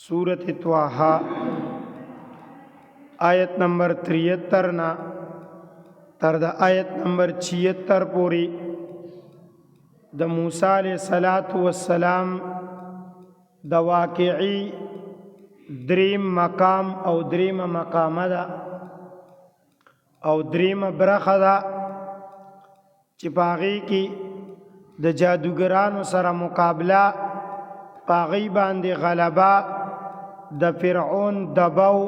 सूरत त्वाहा आयत नंबर 73 ना तर द आयत नंबर 76 पूरी द मूसा अलैहिस्सलातु वस्सलाम द वाक़ई द्रीम मकाम او دریم مقام ده او دریم برخه ده چې پاغي کې د جادوګرانو سره مقابله پاغي باندې غلبه د فرعون دباو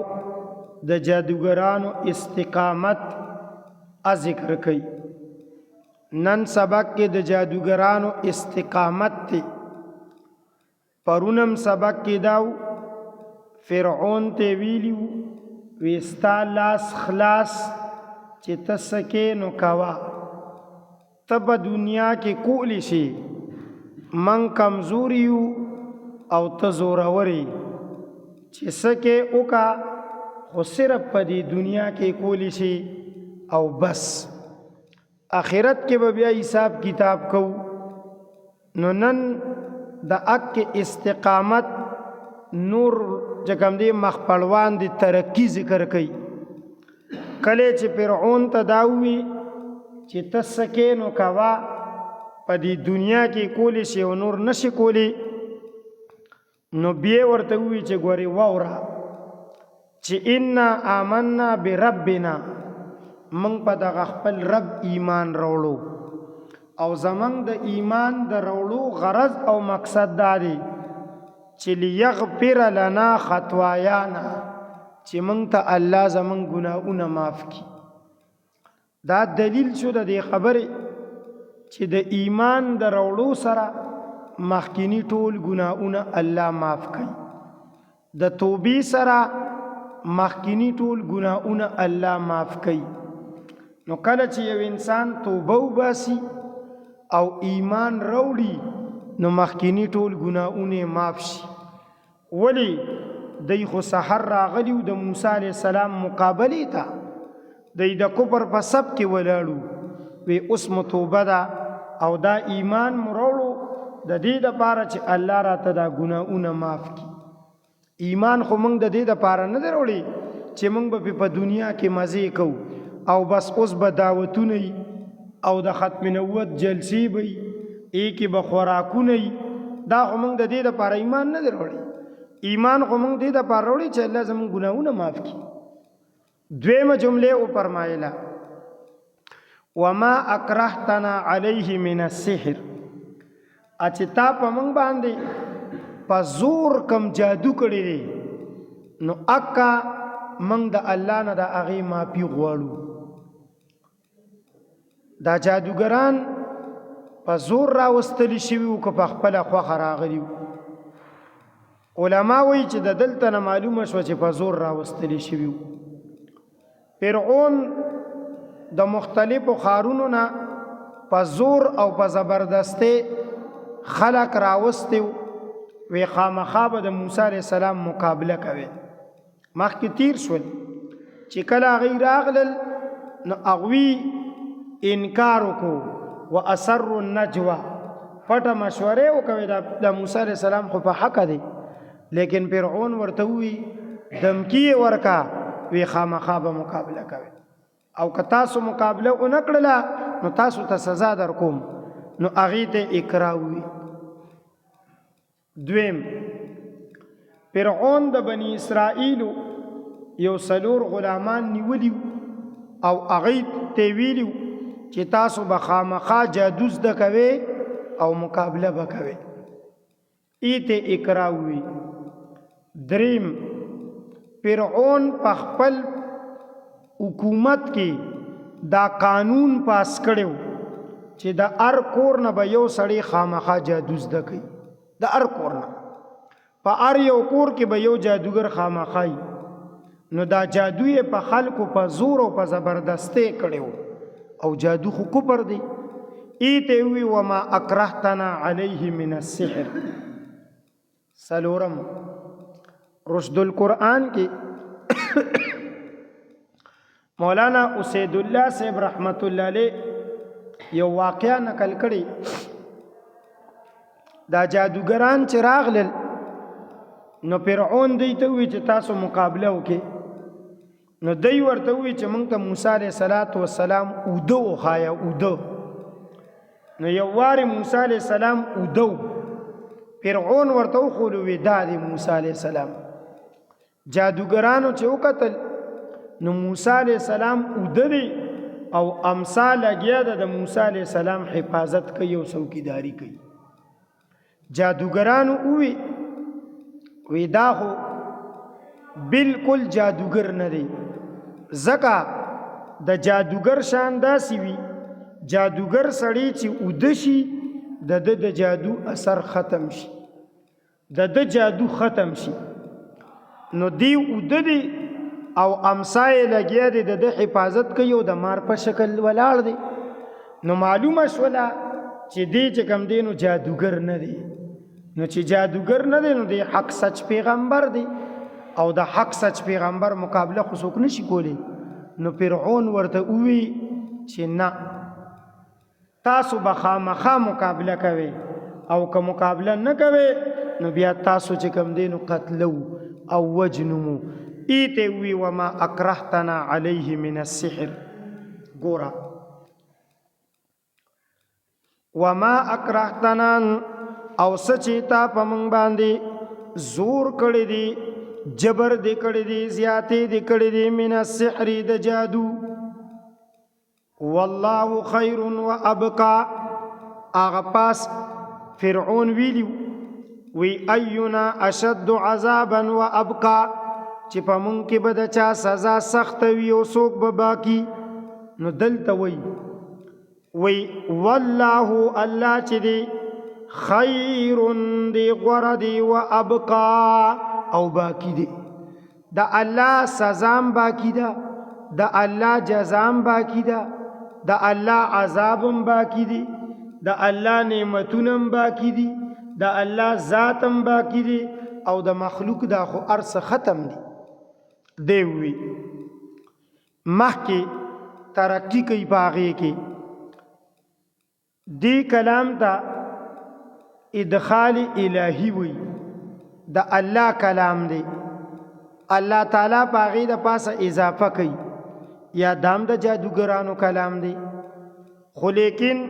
د جادوګرانو استقامت ذکر کوي. نن سبق کې د جادوګرانو استقامت ته پرونم سبق کې داو فرعون ته ویلیو وستا لاس خلاص چې تسکه نو کوا تب دنیا کې کولی شي من کمزوریو او تزوروري چې سکه اوکا خو صرف په دې دنیا کې کولی شي او بس آخرت کې به بیا حساب کتاب کو. نو نن د اک استقامت نور جکم دی مخپلوان دی ترقی ذکر کئی. کله چې فرعون ته داوی چې تسکه نو کوا په دې دنیا کې کولی شي او نور نشي کولی نو بیا ورته وی چې ګوري وورا چې ان آمنا بربنا من په دغه خپل رب ایمان راوړو او زمنګ د ایمان د راوړو غرض او مقصد دا دی چې لیغفر لنا خطايانا چې مونږ ته الله زمونږ ګناهونه معاف کړي. دا دلیل شو د دې خبرې چې د ایمان د راوړو سره مخکینی ټول ګناهونه الله معاف کړي. د توبې سره مخکینی ټول ګناهونه الله معاف کړي. نو کله چې یو انسان توبه وباسي او ایمان راوړي نو مخکینی ټول ګناهونه معاف شي. ولی دای خو سحر راغلیو د موسی علی السلام مقابله تا دای د کفر په سب کې ولاړو وی اوس متوبه ده او دا ایمان مروړو د دې د پاره چې الله راته دا ګناهونه معاف کړي. ایمان خو موږ د دې د پاره نه دروړي چې موږ به په دنیا کې مزه کوو او بس اوس به دعوتونه او د ختم نبوت جلسې به ایکی به خوراکونه دا خو موږ د دې د پاره ایمان نه دروړي. ایمان خو موږ دې د پاره وروړي چې الله زموږ ګناهونه معاف کړي. دویمه جمله او فرمایله وما اکرهتنا علیه من السحر اچتا په موږ باندې په زور کم جادو کړی دی نو اکا موږ د الله نه د هغې معافي غواړو. دا جادوګران په زور راوستلی شوي و که په خپله خوښه راغلي وو. علما وایي چې د دلته نه معلومه شوه چې په زور راوستلی شوي وو. فرعون د مختلفو ښارونو نه په زور او په زبردستۍ خلق راوستی و وی خامخا به د موسی علیه السلام مقابله کوي. مخکې تیر شول چې کله هغوی راغلل نو هغوی انکار وکړو و اسر النجوه پټه مشورې وکوي د موسی علیه السلام خو په حقه دی لیکن فرعون ورته وی دمکی ورکا وی خامخا به مقابله کوي او که تاسو مقابله ونه کړله نو تاسو ته سزا در کوم. نو هغې ته اکراه وي. دویم فرعون د بنی اسرائیلو یو 4 غلامان نیولیو او هغې ته ویلیو چې تاسو به خامخا جادو زده کوئ او مقابله به کوئ. ایته اکراه وي. دریم فرعون په خپل حکومت کې دا قانون پاس کړو چې د هر کور نه به یو سړی خامخا جادو زده کوي. د هر کور نه په هر یو کور کې به یو جادوګر خامخا وي. نو دا جادو یې په خلکو په زور او په زبردستۍ کړو او جادو خو کفر دی. ایته وی وما اکرهتنا علیه من السحر. سلورم رشد القرآن کې مولانا اسید الله صاحب رحمت الله علیه یو واقعا نقل کړي. دا جادوګران چې راغلل نو فرعون دی ته وی چې تاسو مقابله وکړي. نو دی ورته وی چې موږ ته موسی علیه السلام اوده وخایه اوده. نو یو وارې موسی علیه السلام اوده فرعون ورته وښولو وی دا دی موسی علیه السلام. جادوګرانو چې وکتل نو موسی علیه السلام اوده دی او امسا لګیا ده د موسی علیه السلام حفاظت کوي او څوکیداري کوي. جادوګرانو وی دا خو بالکل جادوګر نه دی، ځکه د جادوګر شان داسې وي جادوګر سړی چې اوده شي د جادو اثر ختم شي، د جادو ختم شي. نو دی اوده دی او امسای لګیا دی د حفاظت کوي او د مار په شکل ولاړ دی. نو معلومه شوله چې دی چې کوم دی نو جادوګر نه دی. نو چې جادوګر نه دی نو دی حق سچ پیغمبر دی او د حق سچ پیغمبر مقابله خو څوک نشي کولی. نو فرعون ورته ووی چې نه تاسو به خامخا مقابله کوئ او که مقابله نه کوئ نو بیا تاسو چې کوم دی نو قتلو او وجنمو. ایته وی وما اکرهتنا علیه من السحر. ګورا وما اکرهتنا او سچی تا په مونږ باندې زور کړی دی، جبر دی کړی دی، زیاتې دی کړی دی من السحر د جادو. والله خیر و ابقا. هغه پاس فرعون ویلیو وی اینا اشد عذابا و ابقا چې په مونږ کې به د چا سزا سخت وي او څوک به باقي. نو دلته وی والله الله چې دی خیر دی غوره دی و ابقا او باقی دی. د الله سزام باقی ده، د الله جزام باقی ده، د الله عذابم باقی دی، د الله نعمتونم باقی دی، د الله ذاتم باقی دی او د مخلوق دا خو ارس ختم دی. دیوی مخی ترقی کئی باغی کی دی کلام تا ادخال الہی وی دا اللہ کلام دی. اللہ تعالی باغی دا پاس اضافہ کئی یا دام دا جادوگرانو کلام دی، خو لیکن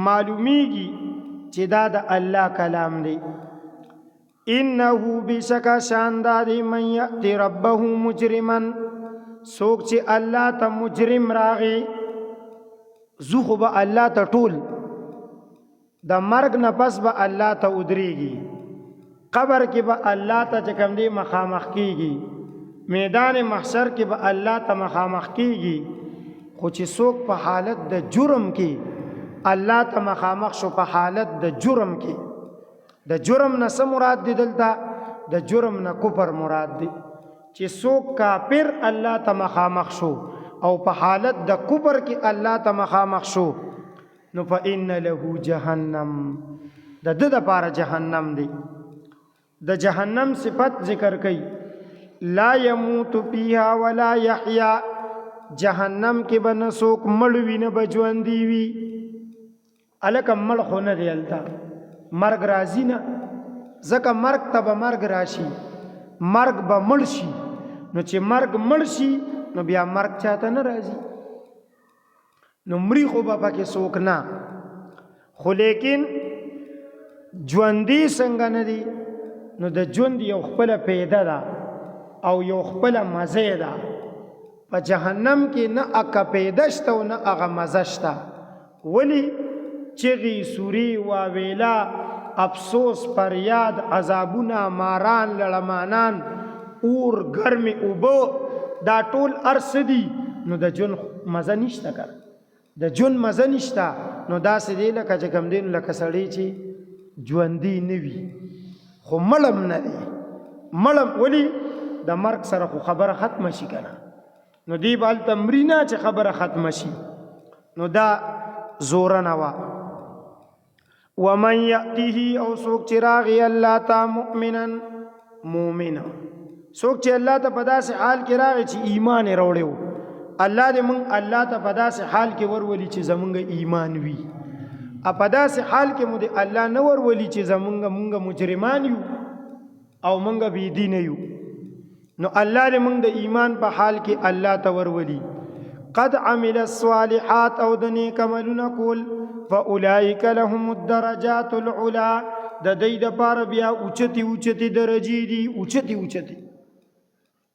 معلومی گی چی دا دا اللہ کلام دی. انہو بشکا شانداری من یأتی ربہو مجرمن سوک چی اللہ تا مجرم راغی زوخو با اللہ تا ټول دا مرگ نفس با اللہ تا ادریگی، قبر کی با اللہ تا چکم دی مخامخ کیگی، میدان محشر کی با اللہ تا مخامخ کیگی. خو چی سوک پا حالت دا جرم کی اللہ تا مخامخ شو پا حالت دا جرم کی. دا جرم نه څه مراد دی دلته؟ د جرم نه کفر مراد دی. چې څوک کافر الله ته مخامخ شو او په حالت د کفر کې الله ته مخامخ شو نو فإن له جهنم، د ده دپاره جهنم دی. د جهنم صفت ذکر کوي لا يموت فيها ولا يحيا. جهنم کې به نه څوک مړ وي نه به ژوندي وي. هلکه مړ خو نه دی هلته، مرگ راځي نه، ځکه مرگ ته به مرگ راشي، مرگ به مړ شي. نو چې مرگ مړ شي نو بیا مرگ چاته نه راځي، نو مړي خو به پکې څوک نه. خو لیکن ژوندي څنګه نه دي؟ نو د ژوند یو خپله پیده ده او یو خپله مزه ده. په جهنم کې نه اکه پیده شته او نه هغه مزه شته. ولی؟ چغی سوری واویلا افسوس پریاد عذابونا ماران لړمانان اور گرمی اوبو دا ټول ارس دی. نو د جون مزه نشته کار، د جون مزه نشته. نو داسې دی لکه چې کوم دی لکه سړی چې ژوندي نه وي خو مړم نه دی. مړم ولی؟ د مرګ سره خو خبره ختمه شي که نه، نو دی به هلته مري نه چې خبره ختمه شي. نو دا زورنه وه. ومن یأتیه او سوک چراغی اللہ تا مؤمنا مومنا، سوک چی اللہ تا پدا سے حال کی راغی چی ایمان روڑے ہو. اللہ دے منگ اللہ تا پدا سے حال کی ورولی چی زمانگ ایمان وی. پدا سے حال کی مدے اللہ نور ولی چی زمانگ منگ مجرمان یو او منګه بی دین یو نو الله دې موږ د ایمان په حال کې الله ته ورولي قد عمل الصالحات او د نیک عملونه کول فاولئک لهم الدرجات العلا د دې دپاره بیا اوچتي درجې دي اوچتي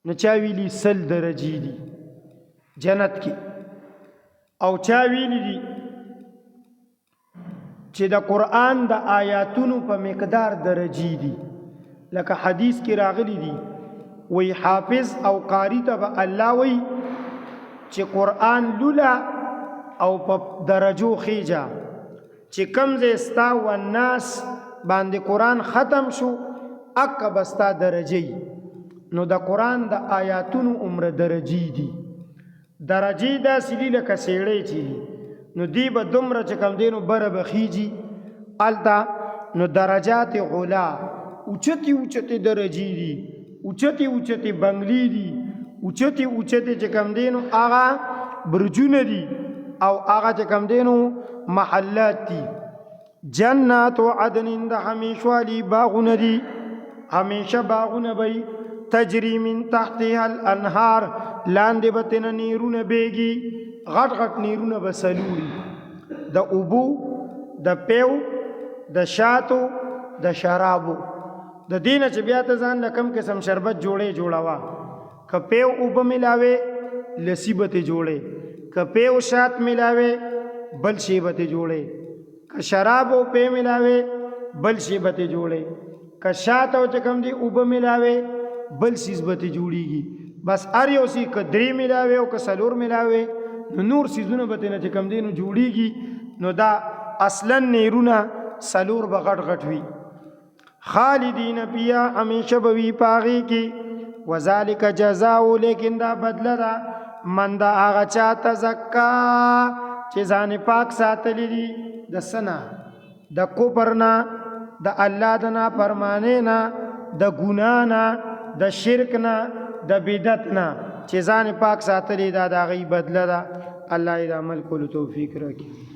نو چا ویلي 100 درجې دي جنت کې او چا ویلي دي چې د قرآن د آیاتونو په مقدار درجې دي لکه حدیث کې راغلی دي وی حافظ او قاری ته به الله وی چې قرآن لولا او په درجو خیجا چې کم ځای ستا و الناس باندې قرآن ختم شو اکه بستا درجې نو د قرآن د آیاتونو عمر درجې دي درجې داسې دي لکه سیړۍ چې دي نو دی به دومره چې کم دی نو بره به خیجي هلته نو درجات علا اوچتي درجې دي اوچتي بنگلی دي اوچتي چې کم دی نو هغه برجونه دي او هغه چې کم دی نو محلات دي جنات عدن د همیشوالی باغونه دي همیشه باغونه به تجری من تحتها الانهار لاندې به ترنه نیرونه بیږي غټ نیرونه به سلوري د اوبو د پیو د شاتو د شرابو د دینه چې بیا ته ځان له کم قسم شربت جوړوا که پیو اوبه ملاوي لسی به ته جوړې که پیو شات ملاوي بل شی به ته جوړې که شراب او پی ملاوي بل شی به ته جوړې که شات او چې کم دی اوبه ملاوي بل سیز به ته جوړیږي بس هر یو سی که درې ملاوي او که څلور ملاوي نو نور سیزونه به ترنه چې کم دی نو جوړیږي نو دا اصلا نیرونه څلور به غټ وي خالدین فیها همیشه به وي په هغې کې وذلک جزاء لیکن دا بدله ده من دا هغه چا تزکا چې ځان پاک ساتلی دي د څه نه د کفر نه د الله د نافرمانۍ نه د ګناه نه د شرک نه د بدعت نه چې ځان پاک ساتلی دا د هغې بدله ده الله دې د عمل کولو توفیق راکړي